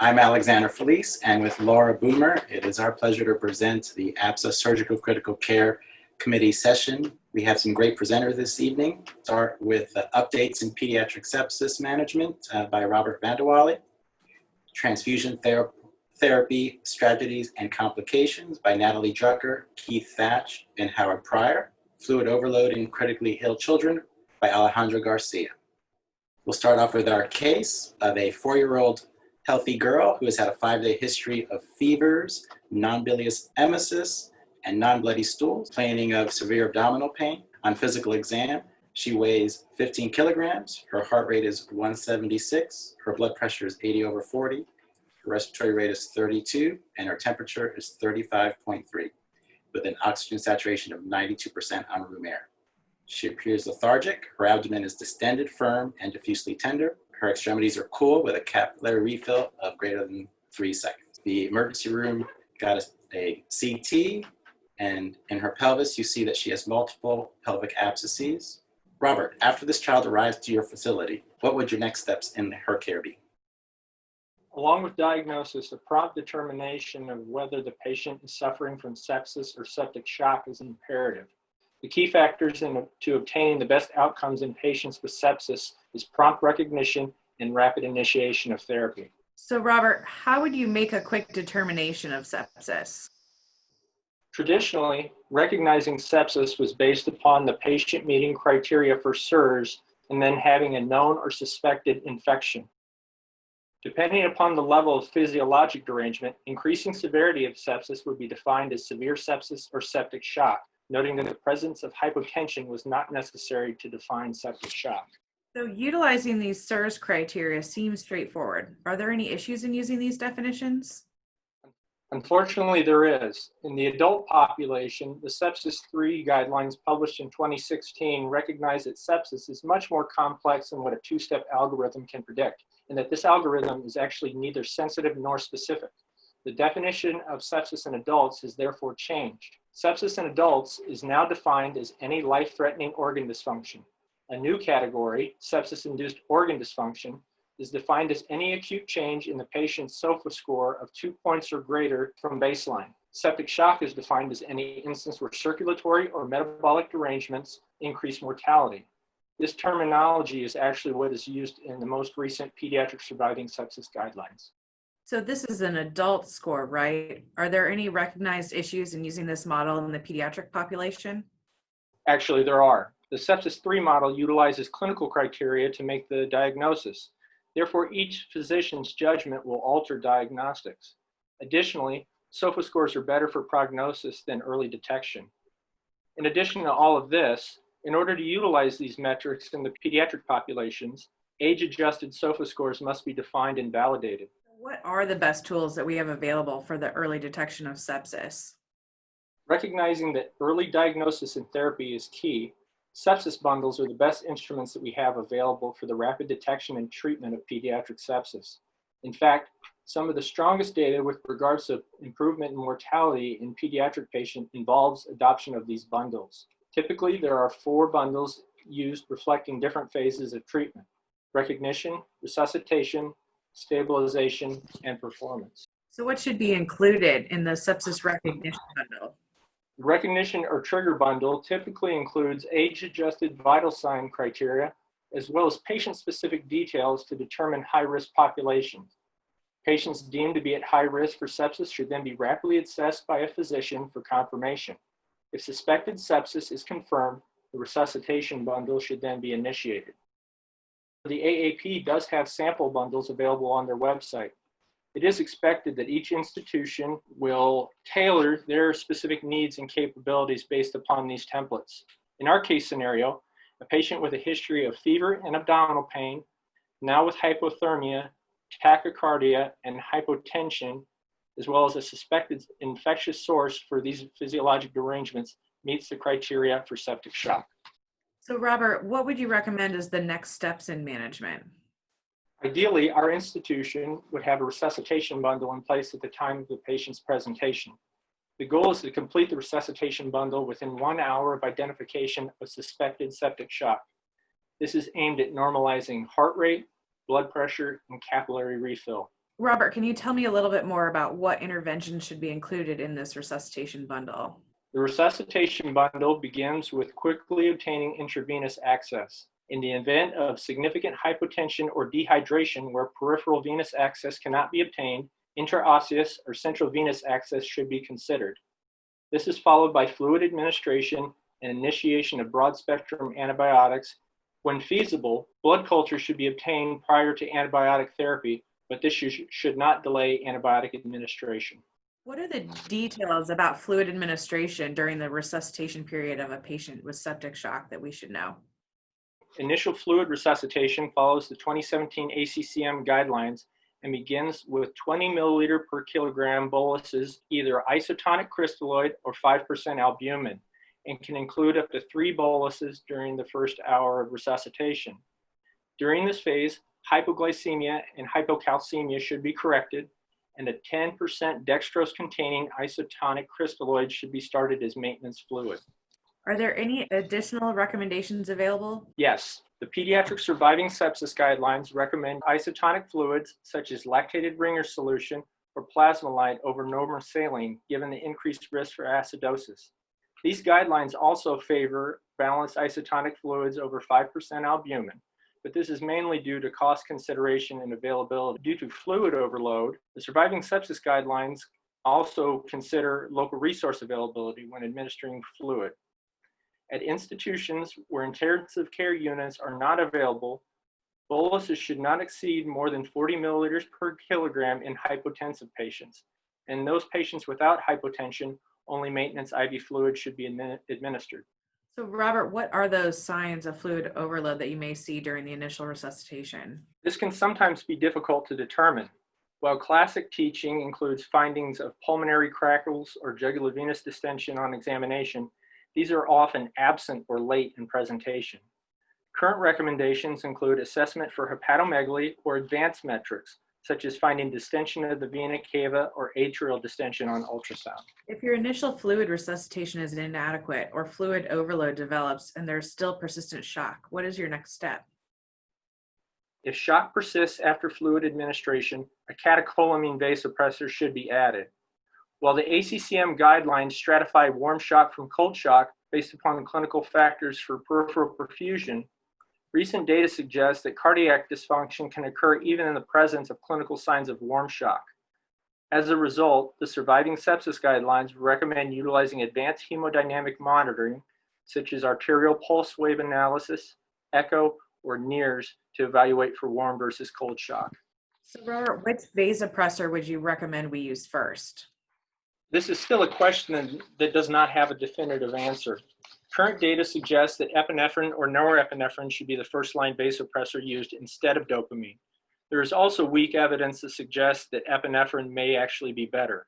I'm Alexander Feliz, and with Laura Boomer, it is our pleasure to present the APSA Surgical Critical Care Committee session. We have some great presenters this evening. Start with updates in pediatric sepsis management by Robert Vandewalle, transfusion therapy strategies and complications by Natalie Drucker, Thatch and Howard Pryor, fluid overload in critically ill children by Alejandro Garcia. We'll start off with our case of a 4-year-old healthy girl who has had a 5-day history of fevers, non-bilious emesis, and non-bloody stools, complaining of severe abdominal pain. On physical exam, she weighs 15 kilograms, her heart rate is 176, her blood pressure is 80/40, her respiratory rate is 32, and her temperature is 35.3, with an oxygen saturation of 92% on room air. She appears lethargic, her abdomen is distended, firm, and diffusely tender. Her extremities are cool with a capillary refill of greater than 3 seconds. The emergency room got a CT, and in her pelvis, you see that she has multiple pelvic abscesses. Robert, after this child arrives to your facility, what would your next steps in her care be? Along with diagnosis, a prompt determination of whether the patient is suffering from sepsis or septic shock is imperative. The key factors to obtaining the best outcomes in patients with sepsis is prompt recognition and rapid initiation of therapy. So Robert, how would you make a quick determination of sepsis? Traditionally, recognizing sepsis was based upon the patient meeting criteria for CRRs and then having a known or suspected infection. Depending upon the level of physiologic derangement, increasing severity of sepsis would be defined as severe sepsis or septic shock, noting that the presence of hypotension was not necessary to define septic shock. So utilizing these CRRs criteria seems straightforward. Are there any issues in using these definitions? Unfortunately, there is. In the adult population, the Sepsis 3 guidelines published in 2016 recognize that sepsis is much more complex than what a 2-step algorithm can predict, and that this algorithm is actually neither sensitive nor specific. The definition of sepsis in adults has therefore changed. Sepsis in adults is now defined as any life-threatening organ dysfunction. A new category, sepsis-induced organ dysfunction, is defined as any acute change in the patient's SOFA score of 2 points or greater from baseline. Septic shock is defined as any instance where circulatory or metabolic derangements increase mortality. This terminology is actually what is used in the most recent pediatric surviving sepsis guidelines. So this is an adult score, right? Are there any recognized issues in using this model in the pediatric population? Actually, there are. The Sepsis 3 model utilizes clinical criteria to make the diagnosis. Therefore, each physician's judgment will alter diagnostics. Additionally, SOFA scores are better for prognosis than early detection. In addition to all of this, in order to utilize these metrics in the pediatric populations, age-adjusted SOFA scores must be defined and validated. What are the best tools that we have available for the early detection of sepsis? Recognizing that early diagnosis and therapy is key, sepsis bundles are the best instruments that we have available for the rapid detection and treatment of pediatric sepsis. In fact, some of the strongest data with regards to improvement in mortality in pediatric patients involves adoption of these bundles. Typically, there are 4 bundles used reflecting different phases of treatment: recognition, resuscitation, stabilization, and performance. So what should be included in the sepsis recognition bundle? The recognition or trigger bundle typically includes age-adjusted vital sign criteria, as well as patient-specific details to determine high-risk populations. Patients deemed to be at high risk for sepsis should then be rapidly assessed by a physician for confirmation. If suspected sepsis is confirmed, the resuscitation bundle should then be initiated. The AAP does have sample bundles available on their website. It is expected that each institution will tailor their specific needs and capabilities based upon these templates. In our case scenario, a patient with a history of fever and abdominal pain, now with hypothermia, tachycardia, and hypotension, as well as a suspected infectious source for these physiologic derangements, meets the criteria for septic shock. So Robert, what would you recommend as the next steps in management? Ideally, our institution would have a resuscitation bundle in place at the time of the patient's presentation. The goal is to complete the resuscitation bundle within 1 hour of identification of suspected septic shock. This is aimed at normalizing heart rate, blood pressure, and capillary refill. Robert, can you tell me a little bit more about what interventions should be included in this resuscitation bundle? The resuscitation bundle begins with quickly obtaining intravenous access. In the event of significant hypotension or dehydration where peripheral venous access cannot be obtained, intraosseous or central venous access should be considered. This is followed by fluid administration and initiation of broad-spectrum antibiotics. When feasible, blood culture should be obtained prior to antibiotic therapy, but this should not delay antibiotic administration. What are the details about fluid administration during the resuscitation period of a patient with septic shock that we should know? Initial fluid resuscitation follows the 2017 ACCM guidelines and begins with 20 milliliter per kilogram boluses, either isotonic crystalloid or 5% albumin, and can include up to 3 boluses during the first hour of resuscitation. During this phase, hypoglycemia and hypocalcemia should be corrected, and a 10% dextrose-containing isotonic crystalloid should be started as maintenance fluid. Are there any additional recommendations available? Yes, the Pediatric Surviving Sepsis Guidelines recommend isotonic fluids such as lactated Ringer solution or plasma-lite over normal saline, given the increased risk for acidosis. These guidelines also favor balanced isotonic fluids over 5% albumin, but this is mainly due to cost consideration and availability. Due to fluid overload, the Surviving Sepsis Guidelines also consider local resource availability when administering fluid. At institutions where intensive care units are not available, boluses should not exceed more than 40 milliliters per kilogram in hypotensive patients. In those patients without hypotension, only maintenance IV fluid should be administered. So Robert, what are those signs of fluid overload that you may see during the initial resuscitation? This can sometimes be difficult to determine. While classic teaching includes findings of pulmonary crackles or jugular venous distension on examination, these are often absent or late in presentation. Current recommendations include assessment for hepatomegaly or advanced metrics, such as finding distension of the vena cava or atrial distension on ultrasound. If your initial fluid resuscitation is inadequate or fluid overload develops and there's still persistent shock, what is your next step? If shock persists after fluid administration, a catecholamine vasopressor should be added. While the ACCM guidelines stratify warm shock from cold shock based upon clinical factors for peripheral perfusion, recent data suggests that cardiac dysfunction can occur even in the presence of clinical signs of warm shock. As a result, the Surviving Sepsis Guidelines recommend utilizing advanced hemodynamic monitoring, such as arterial pulse wave analysis, echo, or NIRS, to evaluate for warm versus cold shock. So Robert, which vasopressor would you recommend we use first? This is still a question that does not have a definitive answer. Current data suggests that epinephrine or norepinephrine should be the first-line vasopressor used instead of dopamine. There is also weak evidence that suggests that epinephrine may actually be better.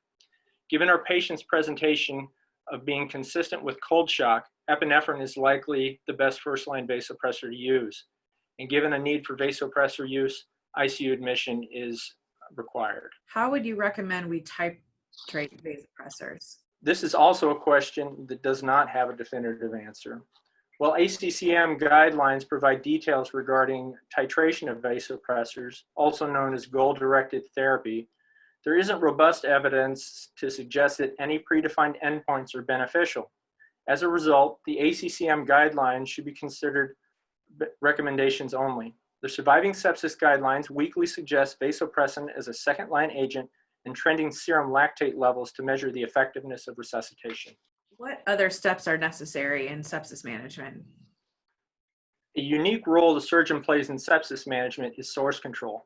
Given our patient's presentation of being consistent with cold shock, epinephrine is likely the best first-line vasopressor to use. And given a need for vasopressor use, ICU admission is required. How would you recommend we titrate vasopressors? This is also a question that does not have a definitive answer. While ACCM guidelines provide details regarding titration of vasopressors, also known as goal-directed therapy, there isn't robust evidence to suggest that any predefined endpoints are beneficial. As a result, the ACCM guidelines should be considered recommendations only. The Surviving Sepsis Guidelines weekly suggest vasopressin as a second-line agent and trending serum lactate levels to measure the effectiveness of resuscitation. What other steps are necessary in sepsis management? A unique role the surgeon plays in sepsis management is source control.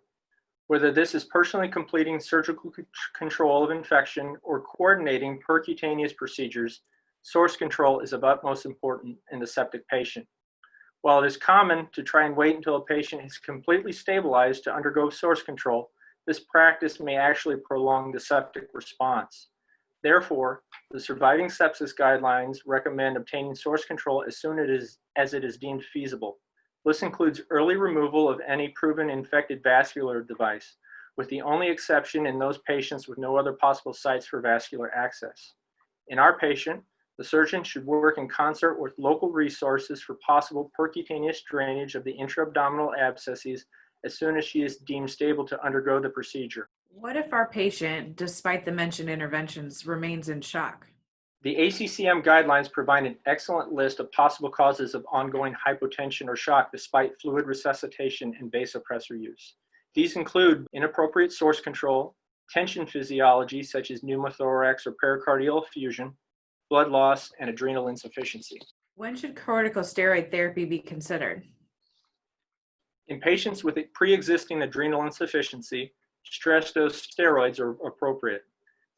Whether this is personally completing surgical control of infection or coordinating percutaneous procedures, source control is of utmost importance in the septic patient. While it is common to try and wait until a patient is completely stabilized to undergo source control, this practice may actually prolong the septic response. Therefore, the Surviving Sepsis Guidelines recommend obtaining source control as soon as it is deemed feasible. This includes early removal of any proven infected vascular device, with the only exception in those patients with no other possible sites for vascular access. In our patient, the surgeon should work in concert with local resources for possible percutaneous drainage of the intra-abdominal abscesses as soon as she is deemed stable to undergo the procedure. What if our patient, despite the mentioned interventions, remains in shock? The ACCM guidelines provide an excellent list of possible causes of ongoing hypotension or shock despite fluid resuscitation and vasopressor use. These include inappropriate source control, tension physiology such as pneumothorax or pericardial effusion, blood loss, and adrenal insufficiency. When should corticosteroid therapy be considered? In patients with pre-existing adrenal insufficiency, stress dose steroids are appropriate.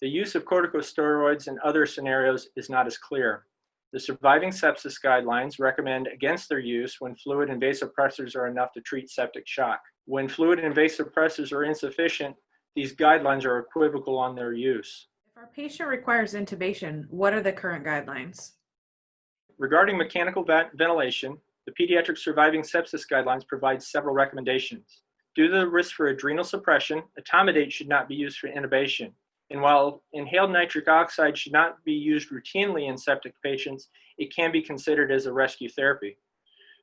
The use of corticosteroids in other scenarios is not as clear. The surviving sepsis guidelines recommend against their use when fluid and vasopressors are enough to treat septic shock. When fluid and vasopressors are insufficient, these guidelines are equivocal on their use. If our patient requires intubation, what are the current guidelines? Regarding mechanical ventilation, the Pediatric Surviving Sepsis Guidelines provide several recommendations. Due to the risk for adrenal suppression, etomidate should not be used for intubation. And while inhaled nitric oxide should not be used routinely in septic patients, it can be considered as a rescue therapy.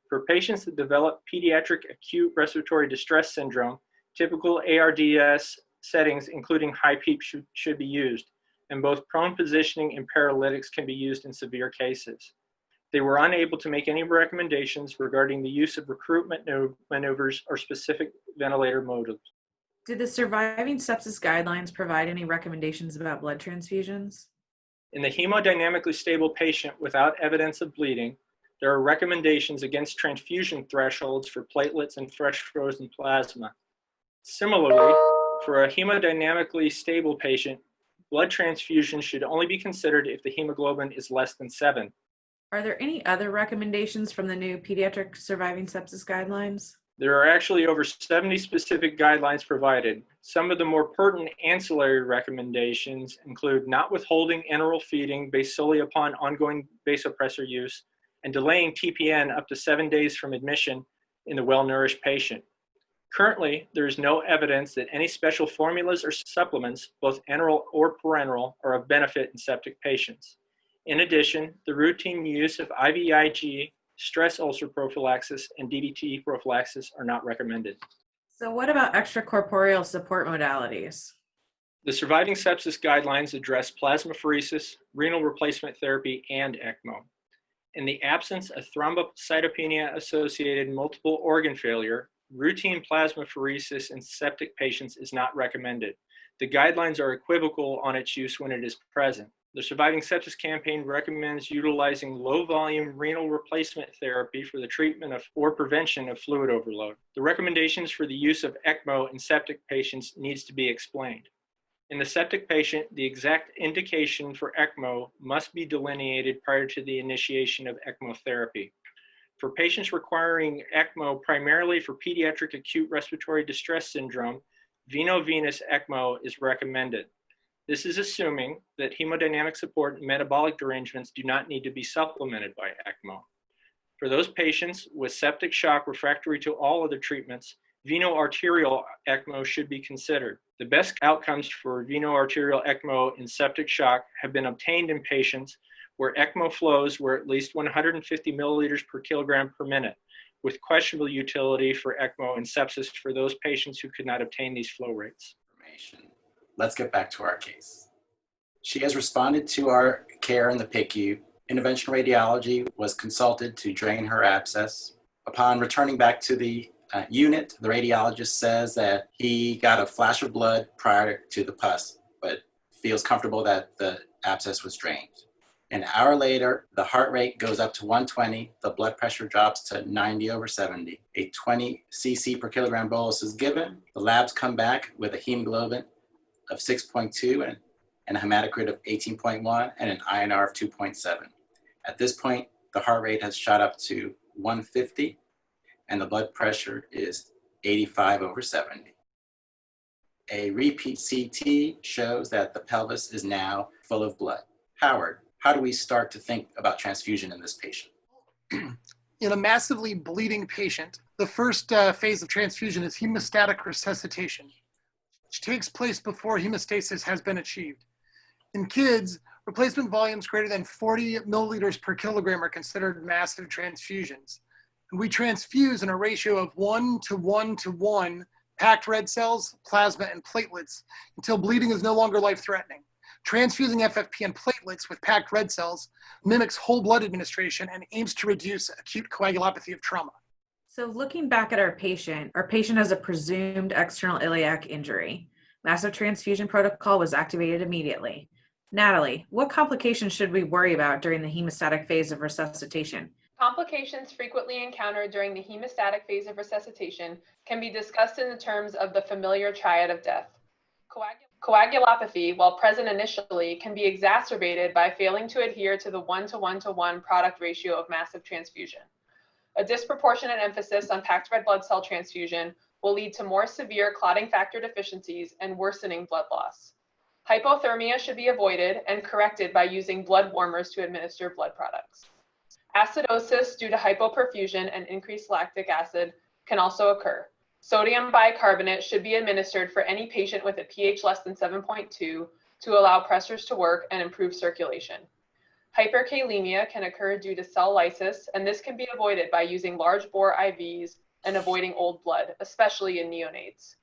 For patients that develop pediatric acute respiratory distress syndrome, typical ARDS settings, including high PEEP, should be used, and both prone positioning and paralytics can be used in severe cases. They were unable to make any recommendations regarding the use of recruitment maneuvers or specific ventilator modes. Did the surviving sepsis guidelines provide any recommendations about blood transfusions? In the hemodynamically stable patient without evidence of bleeding, there are recommendations against transfusion thresholds for platelets and fresh frozen plasma. Similarly, for a hemodynamically stable patient, blood transfusion should only be considered if the hemoglobin is less than 7. Are there any other recommendations from the new Pediatric Surviving Sepsis Guidelines? There are actually over 70 specific guidelines provided. Some of the more pertinent ancillary recommendations include not withholding enteral feeding based solely upon ongoing vasopressor use and delaying TPN up to 7 days from admission in the well-nourished patient. Currently, there is no evidence that any special formulas or supplements, both enteral or parenteral, are of benefit in septic patients. In addition, the routine use of IVIG, stress ulcer prophylaxis, and DVT prophylaxis are not recommended. So what about extracorporeal support modalities? The surviving sepsis guidelines address plasmapheresis, renal replacement therapy, and ECMO. In the absence of thrombocytopenia-associated multiple organ failure, routine plasmapheresis in septic patients is not recommended. The guidelines are equivocal on its use when it is present. The Surviving Sepsis Campaign recommends utilizing low-volume renal replacement therapy for the treatment of or prevention of fluid overload. The recommendations for the use of ECMO in septic patients needs to be explained. In the septic patient, the exact indication for ECMO must be delineated prior to the initiation of ECMO therapy. For patients requiring ECMO primarily for pediatric acute respiratory distress syndrome, veno-venous ECMO is recommended. This is assuming that hemodynamic support and metabolic derangements do not need to be supplemented by ECMO. For those patients with septic shock refractory to all other treatments, veno-arterial ECMO should be considered. The best outcomes for veno-arterial ECMO in septic shock have been obtained in patients where ECMO flows were at least 150 milliliters per kilogram per minute, with questionable utility for ECMO in sepsis for those patients who could not obtain these flow rates. Let's get back to our case. She has responded to our care in the PICU. Interventional radiology was consulted to drain her abscess. Upon returning back to the unit, the radiologist says that he got a flash of blood prior to the pus, but feels comfortable that the abscess was drained. An hour later, the heart rate goes up to 120, the blood pressure drops to 90/70. A 20 cc per kilogram bolus is given. The labs come back with a hemoglobin of 6.2 and a hematocrit of 18.1 and an INR of 2.7. At this point, the heart rate has shot up to 150 and the blood pressure is 85/70. A repeat CT shows that the pelvis is now full of blood. Howard, how do we start to think about transfusion in this patient? In a massively bleeding patient, the first phase of transfusion is hemostatic resuscitation, which takes place before hemostasis has been achieved. In kids, replacement volumes greater than 40 milliliters per kilogram are considered massive transfusions. And we transfuse in a ratio of 1 to 1 to 1 packed red cells, plasma, and platelets until bleeding is no longer life-threatening. Transfusing FFP and platelets with packed red cells mimics whole blood administration and aims to reduce acute coagulopathy of trauma. So looking back at our patient has a presumed external iliac injury. Massive transfusion protocol was activated immediately. Natalie, what complications should we worry about during the hemostatic phase of resuscitation? Complications frequently encountered during the hemostatic phase of resuscitation can be discussed in the terms of the familiar triad of death. Coagulopathy, while present initially, can be exacerbated by failing to adhere to the 1:1:1 product ratio of massive transfusion. A disproportionate emphasis on packed red blood cell transfusion will lead to more severe clotting factor deficiencies and worsening blood loss. Hypothermia should be avoided and corrected by using blood warmers to administer blood products. Acidosis due to hypoperfusion and increased lactic acid can also occur. Sodium bicarbonate should be administered for any patient with a pH less than 7.2 to allow pressors to work and improve circulation. Hyperkalemia can occur due to cell lysis, and this can be avoided by using large bore IVs and avoiding old blood, especially in neonates.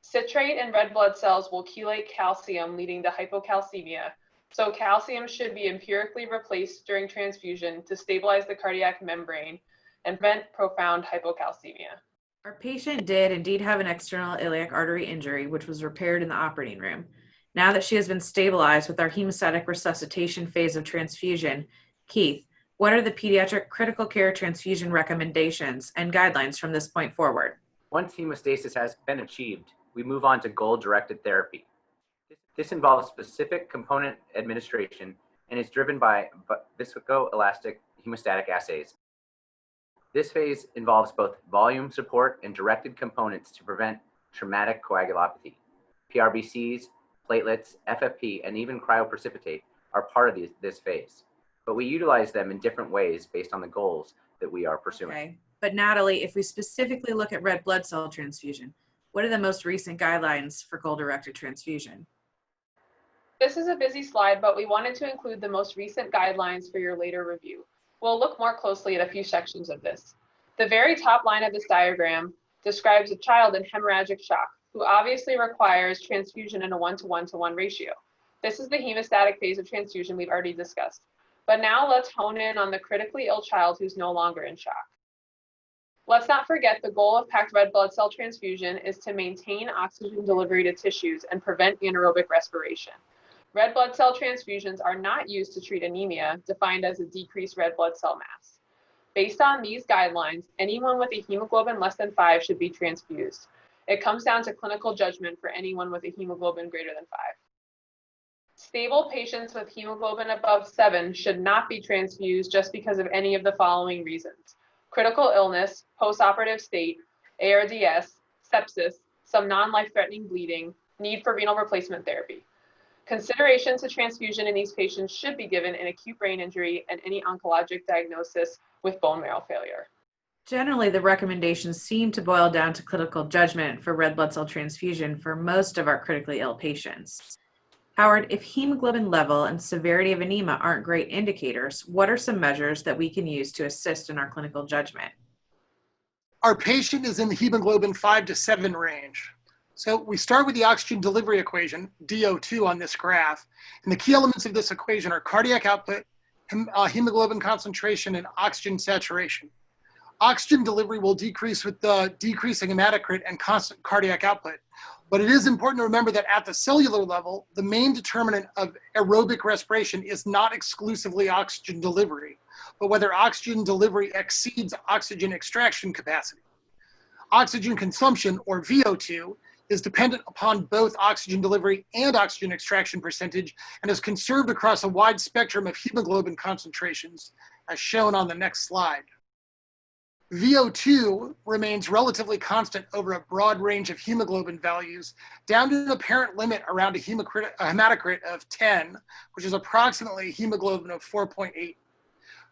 Citrate in red blood cells will chelate calcium, leading to hypocalcemia, so calcium should be empirically replaced during transfusion to stabilize the cardiac membrane and prevent profound hypocalcemia. Our patient did indeed have an external iliac artery injury, which was repaired in the operating room. Now that she has been stabilized with our hemostatic resuscitation phase of transfusion, Keith, what are the pediatric critical care transfusion recommendations and guidelines from this point forward? Once hemostasis has been achieved, we move on to goal-directed therapy. This involves specific component administration and is driven by viscoelastic hemostatic assays. This phase involves both volume support and directed components to prevent traumatic coagulopathy. PRBCs, platelets, FFP, and even cryoprecipitate are part of this phase, but we utilize them in different ways based on the goals that we are pursuing. Okay. But Natalie, if we specifically look at red blood cell transfusion, what are the most recent guidelines for goal-directed transfusion? This is a busy slide, but we wanted to include the most recent guidelines for your later review. We'll look more closely at a few sections of this. The very top line of this diagram describes a child in hemorrhagic shock who obviously requires transfusion in a 1:1:1 ratio. This is the hemostatic phase of transfusion we've already discussed. But now let's hone in on the critically ill child who's no longer in shock. Let's not forget the goal of packed red blood cell transfusion is to maintain oxygen delivery to tissues and prevent anaerobic respiration. Red blood cell transfusions are not used to treat anemia, defined as a decreased red blood cell mass. Based on these guidelines, anyone with a hemoglobin less than 5 should be transfused. It comes down to clinical judgment for anyone with a hemoglobin greater than 5. Stable patients with hemoglobin above 7 should not be transfused just because of any of the following reasons: critical illness, postoperative state, ARDS, sepsis, some non-life-threatening bleeding, need for renal replacement therapy. Consideration to transfusion in these patients should be given in acute brain injury and any oncologic diagnosis with bone marrow failure. Generally, the recommendations seem to boil down to clinical judgment for red blood cell transfusion for most of our critically ill patients. Howard, if hemoglobin level and severity of anemia aren't great indicators, what are some measures that we can use to assist in our clinical judgment? Our patient is in the hemoglobin 5 to 7 range. So we start with the oxygen delivery equation, DO2 on this graph, and the key elements of this equation are cardiac output, hemoglobin concentration, and oxygen saturation. Oxygen delivery will decrease with the decreasing hematocrit and constant cardiac output, but it is important to remember that at the cellular level, the main determinant of aerobic respiration is not exclusively oxygen delivery, but whether oxygen delivery exceeds oxygen extraction capacity. Oxygen consumption, or VO2, is dependent upon both oxygen delivery and oxygen extraction percentage and is conserved across a wide spectrum of hemoglobin concentrations, as shown on the next slide. VO2 remains relatively constant over a broad range of hemoglobin values, down to an apparent limit around a hematocrit of 10, which is approximately hemoglobin of 4.8.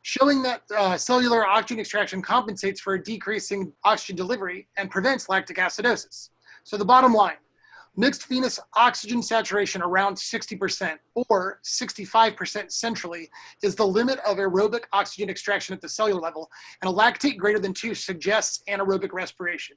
Showing that cellular oxygen extraction compensates for a decreasing oxygen delivery and prevents lactic acidosis. So the bottom line, mixed venous oxygen saturation around 60% or 65% centrally is the limit of aerobic oxygen extraction at the cellular level, and a lactate greater than 2 suggests anaerobic respiration.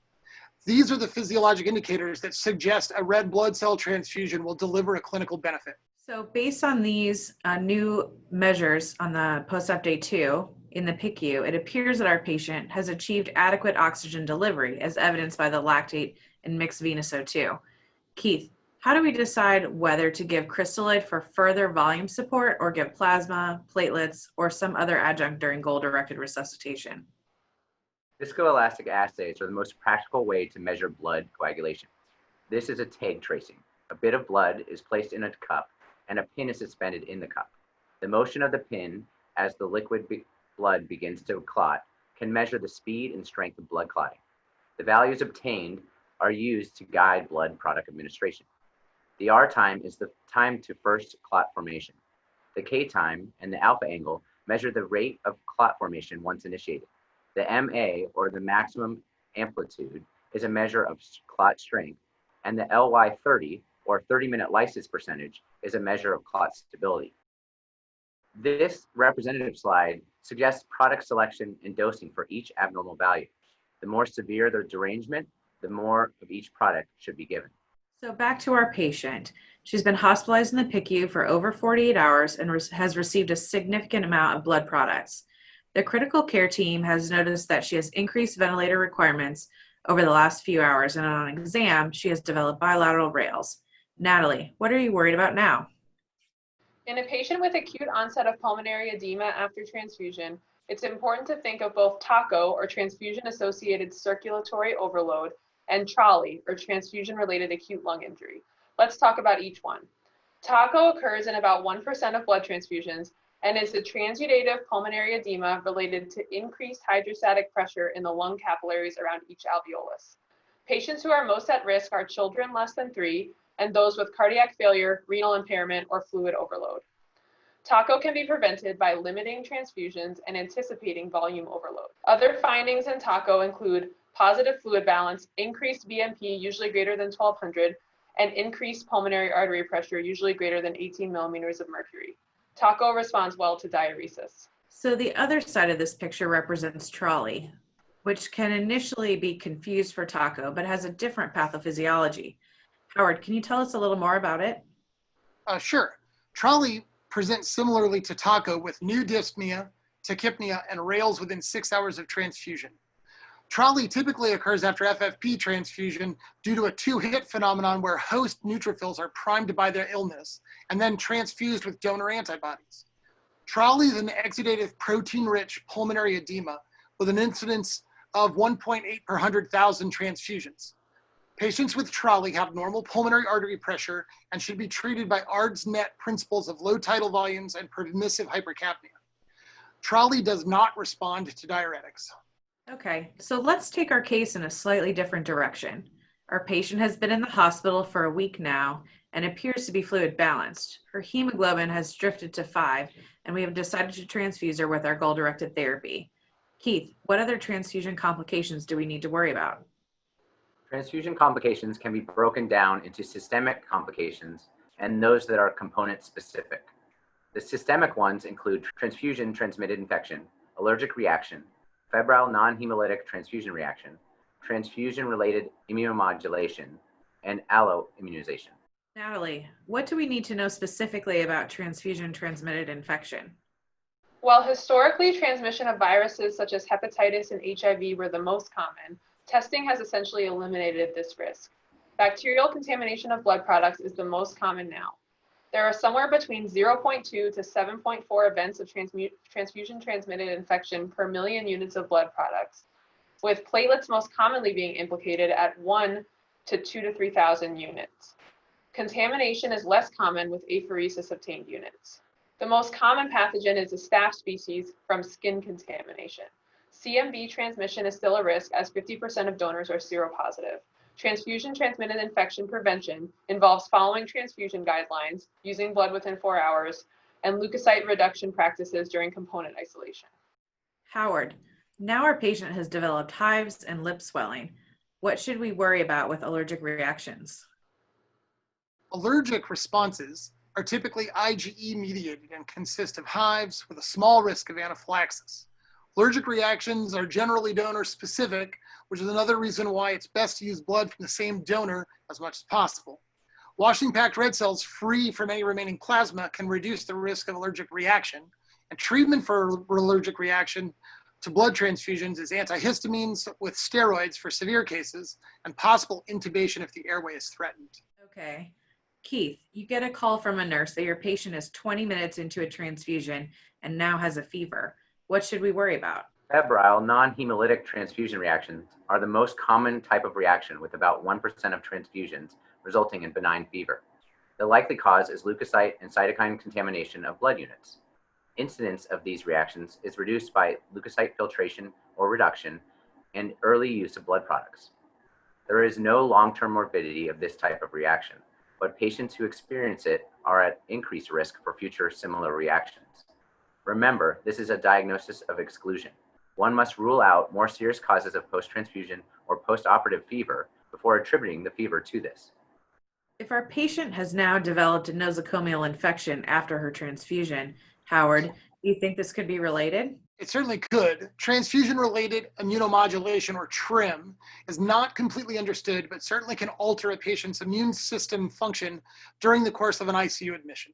These are the physiologic indicators that suggest a red blood cell transfusion will deliver a clinical benefit. So based on these new measures on the post-op day 2 in the PICU, it appears that our patient has achieved adequate oxygen delivery as evidenced by the lactate and mixed venous O2. Keith, how do we decide whether to give crystalloid for further volume support or give plasma, platelets, or some other adjunct during goal-directed resuscitation? Viscoelastic assays are the most practical way to measure blood coagulation. This is a tag tracing. A bit of blood is placed in a cup and a pin is suspended in the cup. The motion of the pin as the liquid blood begins to clot can measure the speed and strength of blood clotting. The values obtained are used to guide blood product administration. The R time is the time to first clot formation. The K time and the alpha angle measure the rate of clot formation once initiated. The MA, or the maximum amplitude, is a measure of clot strength, and the LY30, or 30-minute lysis percentage, is a measure of clot stability. This representative slide suggests product selection and dosing for each abnormal value. The more severe the derangement, the more of each product should be given. So back to our patient. She's been hospitalized in the PICU for over 48 hours and has received a significant amount of blood products. The critical care team has noticed that she has increased ventilator requirements over the last few hours, and on exam, she has developed bilateral rales. Natalie, what are you worried about now? In a patient with acute onset of pulmonary edema after transfusion, it's important to think of both TACO, or transfusion-associated circulatory overload, and TRALI, or transfusion-related acute lung injury. Let's talk about each one. TACO occurs in about 1% of blood transfusions and is the transudative pulmonary edema related to increased hydrostatic pressure in the lung capillaries around each alveolus. Patients who are most at risk are children less than 3 and those with cardiac failure, renal impairment, or fluid overload. TACO can be prevented by limiting transfusions and anticipating volume overload. Other findings in TACO include positive fluid balance, increased BMP, usually greater than 1200, and increased pulmonary artery pressure, usually greater than 18 millimeters of mercury. TACO responds well to diuresis. So the other side of this picture represents TRALI, which can initially be confused for TACO, but has a different pathophysiology. Howard, can you tell us a little more about it? Sure. TRALI presents similarly to TACO with new dyspnea, tachypnea, and rales within 6 hours of transfusion. TRALI typically occurs after FFP transfusion due to a 2-hit phenomenon where host neutrophils are primed by their illness and then transfused with donor antibodies. TRALI is an exudative protein-rich pulmonary edema with an incidence of 1.8 per 100,000 transfusions. Patients with TRALI have normal pulmonary artery pressure and should be treated by ARDS-NET principles of low tidal volumes and permissive hypercapnia. TRALI does not respond to diuretics. Okay, so let's take our case in a slightly different direction. Our patient has been in the hospital for a week now and appears to be fluid balanced. Her hemoglobin has drifted to 5, and we have decided to transfuse her with our goal-directed therapy. Keith, what other transfusion complications do we need to worry about? Transfusion complications can be broken down into systemic complications and those that are component specific. The systemic ones include transfusion-transmitted infection, allergic reaction, febrile non-hemolytic transfusion reaction, transfusion-related immunomodulation, and alloimmunization. Natalie, what do we need to know specifically about transfusion-transmitted infection? While historically transmission of viruses such as hepatitis and HIV were the most common, testing has essentially eliminated this risk. Bacterial contamination of blood products is the most common now. There are somewhere between 0.2 to 7.4 events of transfusion-transmitted infection per million units of blood products, with platelets most commonly being implicated at 1 to 2 to 3,000 units. Contamination is less common with apheresis-obtained units. The most common pathogen is a staph species from skin contamination. CMV transmission is still a risk as 50% of donors are seropositive. Transfusion-transmitted infection prevention involves following transfusion guidelines, using blood within 4 hours, and leukocyte reduction practices during component isolation. Howard, now our patient has developed hives and lip swelling. What should we worry about with allergic reactions? Allergic responses are typically IgE mediated and consist of hives with a small risk of anaphylaxis. Allergic reactions are generally donor-specific, which is another reason why it's best to use blood from the same donor as much as possible. Washing packed red cells free from any remaining plasma can reduce the risk of allergic reaction, and treatment for allergic reaction to blood transfusions is antihistamines with steroids for severe cases and possible intubation if the airway is threatened. Okay. Keith, you get a call from a nurse that your patient is 20 minutes into a transfusion and now has a fever. What should we worry about? Febrile, non-hemolytic transfusion reactions are the most common type of reaction, with about 1% of transfusions resulting in benign fever. The likely cause is leukocyte and cytokine contamination of blood units. Incidence of these reactions is reduced by leukocyte filtration or reduction and early use of blood products. There is no long-term morbidity of this type of reaction, but patients who experience it are at increased risk for future similar reactions. Remember, this is a diagnosis of exclusion. One must rule out more serious causes of post-transfusion or post-operative fever before attributing the fever to this. If our patient has now developed a nosocomial infection after her transfusion, Howard, do you think this could be related? It certainly could. Transfusion-related immunomodulation, or TRIM, is not completely understood, but certainly can alter a patient's immune system function during the course of an ICU admission.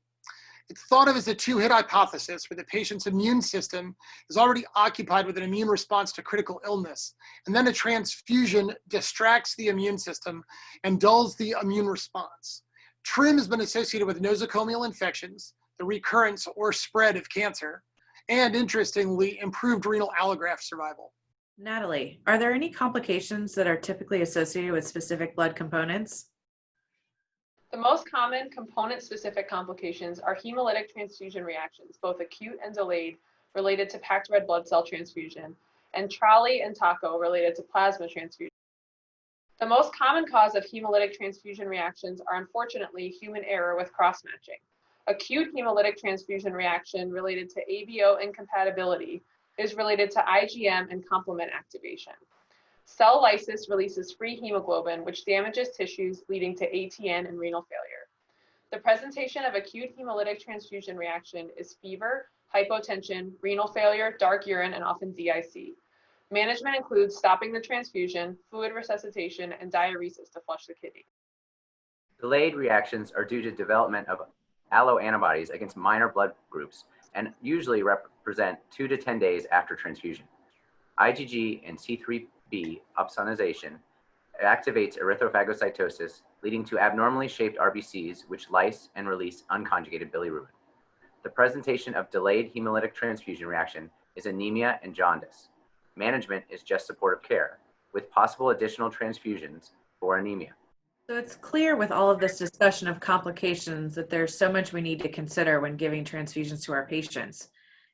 It's thought of as a two-hit hypothesis, where the patient's immune system is already occupied with an immune response to critical illness, and then a transfusion distracts the immune system and dulls the immune response. TRIM has been associated with nosocomial infections, the recurrence or spread of cancer, and interestingly, improved renal allograft survival. Natalie, are there any complications that are typically associated with specific blood components? The most common component-specific complications are hemolytic transfusion reactions, both acute and delayed, related to packed red blood cell transfusion, and trolley and taco related to plasma transfusion. The most common cause of hemolytic transfusion reactions are unfortunately human error with cross-matching. Acute hemolytic transfusion reaction related to ABO incompatibility is related to IgM and complement activation. Cell lysis releases free hemoglobin, which damages tissues, leading to ATN and renal failure. The presentation of acute hemolytic transfusion reaction is fever, hypotension, renal failure, dark urine, and often DIC. Management includes stopping the transfusion, fluid resuscitation, and diuresis to flush the kidney. Delayed reactions are due to development of alloantibodies against minor blood groups and usually represent 2 to 10 days after transfusion. IgG and C3b opsonization activates erythrophagocytosis, leading to abnormally shaped RBCs, which lyse and release unconjugated bilirubin. The presentation of delayed hemolytic transfusion reaction is anemia and jaundice. Management is just supportive care, with possible additional transfusions for anemia. So it's clear with all of this discussion of complications that there's so much we need to consider when giving transfusions to our patients.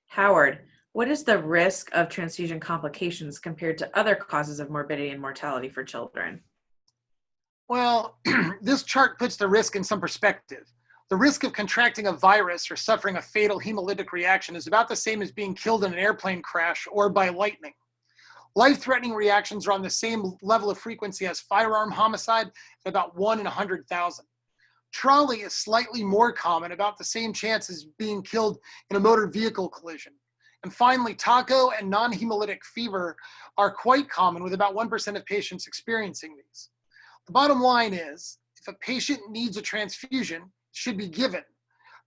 Howard, what is the risk of transfusion complications compared to other causes of morbidity and mortality for children? Well, this chart puts the risk in some perspective. The risk of contracting a virus or suffering a fatal hemolytic reaction is about the same as being killed in an airplane crash or by lightning. Life-threatening reactions are on the same level of frequency as firearm homicide, at about 1 in 100,000. Trolley is slightly more common, about the same chance as being killed in a motor vehicle collision. And finally, taco and non-hemolytic fever are quite common, with about 1% of patients experiencing these. The bottom line is, if a patient needs a transfusion, it should be given.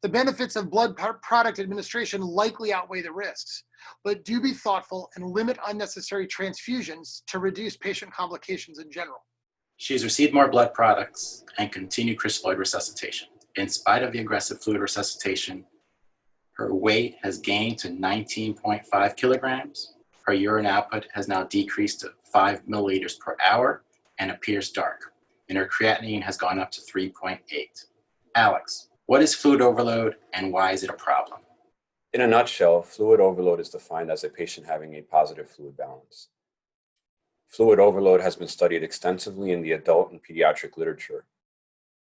The benefits of blood product administration likely outweigh the risks, but do be thoughtful and limit unnecessary transfusions to reduce patient complications in general. She has received more blood products and continued crystalloid resuscitation. In spite of the aggressive fluid resuscitation, her weight has gained to 19.5 kilograms. Her urine output has now decreased to 5 milliliters per hour and appears dark, and her creatinine has gone up to 3.8. Alex, what is fluid overload and why is it a problem? In a nutshell, fluid overload is defined as a patient having a positive fluid balance. Fluid overload has been studied extensively in the adult and pediatric literature.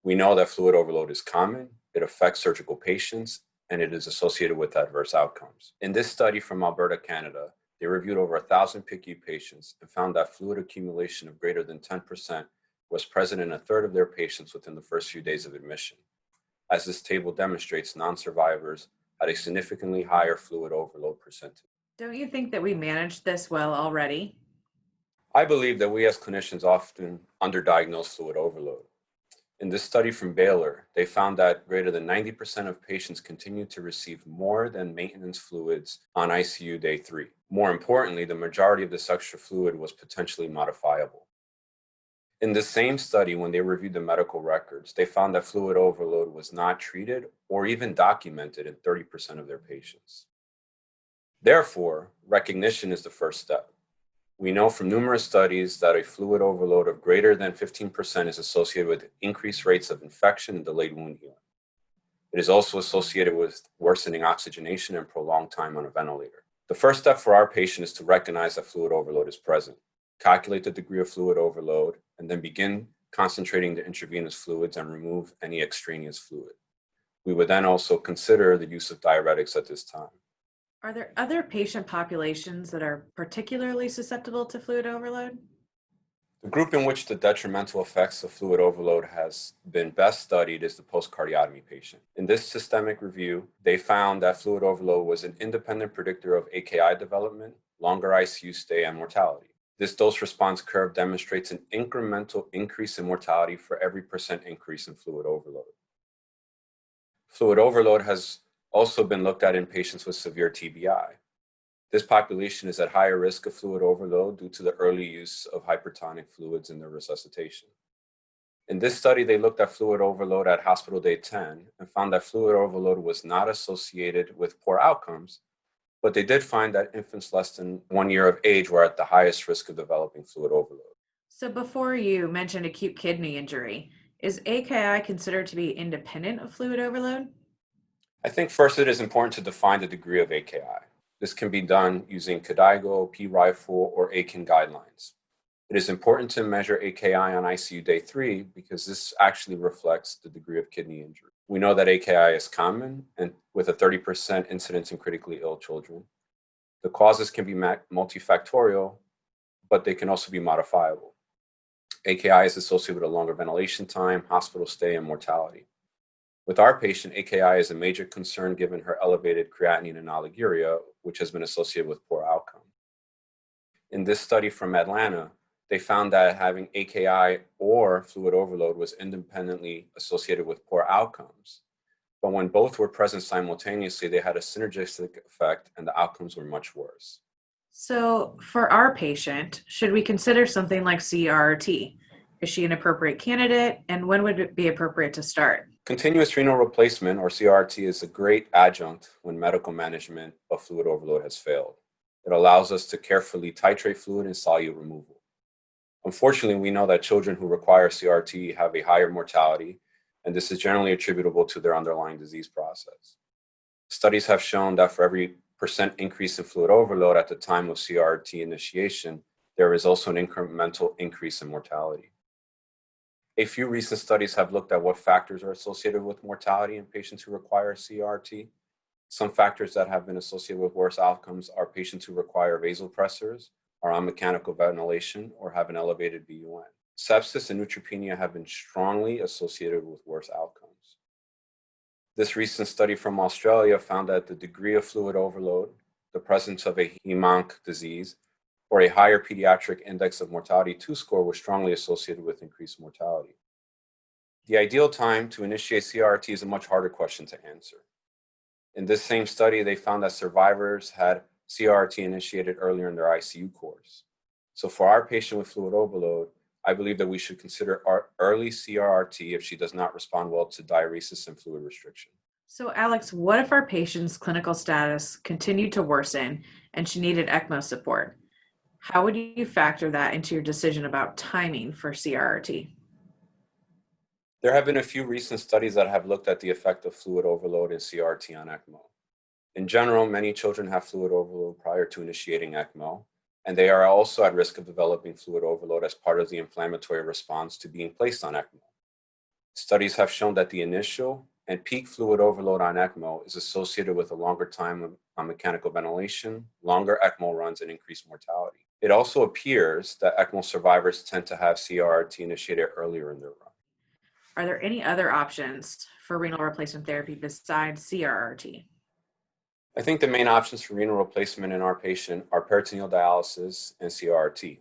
We know that fluid overload is common, it affects surgical patients, and it is associated with adverse outcomes. In this study from Alberta, Canada, they reviewed over 1,000 PICU patients and found that fluid accumulation of greater than 10% was present in a third of their patients within the first few days of admission. As this table demonstrates, non-survivors had a significantly higher fluid overload percentage. Don't you think that we managed this well already? I believe that we as clinicians often underdiagnose fluid overload. In this study from Baylor, they found that greater than 90% of patients continued to receive more than maintenance fluids on ICU day 3. More importantly, the majority of this extra fluid was potentially modifiable. In the same study, when they reviewed the medical records, they found that fluid overload was not treated or even documented in 30% of their patients. Therefore, recognition is the first step. We know from numerous studies that a fluid overload of greater than 15% is associated with increased rates of infection and delayed wound healing. It is also associated with worsening oxygenation and prolonged time on a ventilator. The first step for our patient is to recognize that fluid overload is present, calculate the degree of fluid overload, and then begin concentrating the intravenous fluids and remove any extraneous fluid. We would then also consider the use of diuretics at this time. Are there other patient populations that are particularly susceptible to fluid overload? The group in which the detrimental effects of fluid overload has been best studied is the post-cardiotomy patient. In this systemic review, they found that fluid overload was an independent predictor of AKI development, longer ICU stay, and mortality. This dose-response curve demonstrates an incremental increase in mortality for every % increase in fluid overload. Fluid overload has also been looked at in patients with severe TBI. This population is at higher risk of fluid overload due to the early use of hypertonic fluids in their resuscitation. In this study, they looked at fluid overload at hospital day 10 and found that fluid overload was not associated with poor outcomes, but they did find that infants less than 1 year of age were at the highest risk of developing fluid overload. So before you mentioned acute kidney injury, is AKI considered to be independent of fluid overload? I think first it is important to define the degree of AKI. This can be done using KDIGO, P-RIFLE, or AKIN guidelines. It is important to measure AKI on ICU day 3 because this actually reflects the degree of kidney injury. We know that AKI is common and with a 30% incidence in critically ill children. The causes can be multifactorial, but they can also be modifiable. AKI is associated with a longer ventilation time, hospital stay, and mortality. With our patient, AKI is a major concern given her elevated creatinine and oliguria, which has been associated with poor outcome. In this study from Atlanta, they found that having AKI or fluid overload was independently associated with poor outcomes. But when both were present simultaneously, they had a synergistic effect and the outcomes were much worse. So for our patient, should we consider something like CRRT? Is she an appropriate candidate, and when would it be appropriate to start? Continuous renal replacement, or CRRT, is a great adjunct when medical management of fluid overload has failed. It allows us to carefully titrate fluid and solute removal. Unfortunately, we know that children who require CRRT have a higher mortality, and this is generally attributable to their underlying disease process. Studies have shown that for every % increase in fluid overload at the time of CRRT initiation, there is also an incremental increase in mortality. A few recent studies have looked at what factors are associated with mortality in patients who require CRRT. Some factors that have been associated with worse outcomes are patients who require vasopressors, are on mechanical ventilation, or have an elevated BUN. Sepsis and neutropenia have been strongly associated with worse outcomes. This recent study from Australia found that the degree of fluid overload, the presence of a hem-onc disease, or a higher pediatric index of mortality 2 score was strongly associated with increased mortality. The ideal time to initiate CRRT is a much harder question to answer. In this same study, they found that survivors had CRRT initiated earlier in their ICU course. So for our patient with fluid overload, I believe that we should consider our early CRRT if she does not respond well to diuresis and fluid restriction. So Alex, what if our patient's clinical status continued to worsen and she needed ECMO support? How would you factor that into your decision about timing for CRRT? There have been a few recent studies that have looked at the effect of fluid overload and CRRT on ECMO. In general, many children have fluid overload prior to initiating ECMO, and they are also at risk of developing fluid overload as part of the inflammatory response to being placed on ECMO. Studies have shown that the initial and peak fluid overload on ECMO is associated with a longer time on mechanical ventilation, longer ECMO runs, and increased mortality. It also appears that ECMO survivors tend to have CRRT initiated earlier in their run. Are there any other options for renal replacement therapy besides CRRT? I think the main options for renal replacement in our patient are peritoneal dialysis and CRRT.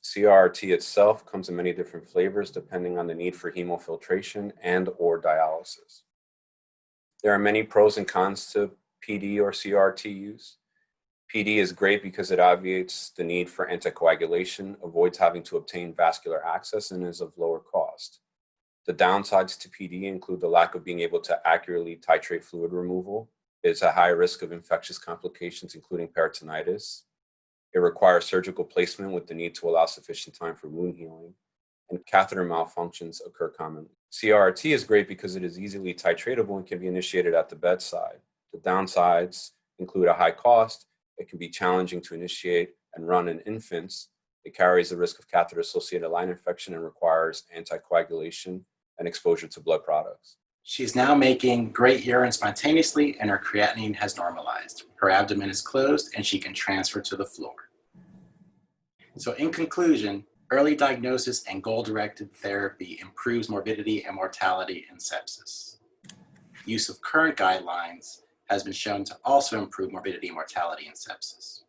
CRRT itself comes in many different flavors depending on the need for hemofiltration and/or dialysis. There are many pros and cons to PD or CRRT use. PD is great because it obviates the need for anticoagulation, avoids having to obtain vascular access, and is of lower cost. The downsides to PD include the lack of being able to accurately titrate fluid removal. It's a high risk of infectious complications, including peritonitis. It requires surgical placement with the need to allow sufficient time for wound healing, and catheter malfunctions occur commonly. CRRT is great because it is easily titratable and can be initiated at the bedside. The downsides include a high cost. It can be challenging to initiate and run in infants. It carries the risk of catheter-associated line infection and requires anticoagulation and exposure to blood products. She's now making great urine spontaneously and her creatinine has normalized. Her abdomen is closed and she can transfer to the floor. So in conclusion, early diagnosis and goal-directed therapy improves morbidity and mortality in sepsis. Use of current guidelines has been shown to also improve morbidity and mortality in sepsis.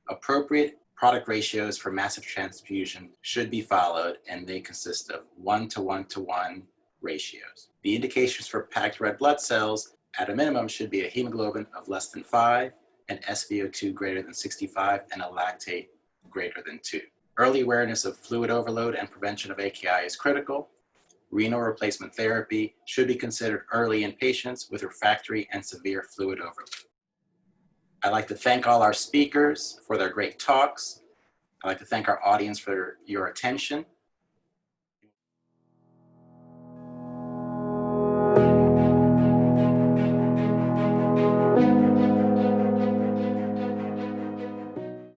Appropriate product ratios for massive transfusion should be followed, and they consist of 1:1:1 ratios. The indications for packed red blood cells at a minimum should be a hemoglobin of less than 5, an SVO2 greater than 65, and a lactate greater than 2. Early awareness of fluid overload and prevention of AKI is critical. Renal replacement therapy should be considered early in patients with refractory and severe fluid overload. I'd like to thank all our speakers for their great talks. I'd like to thank our audience for your attention.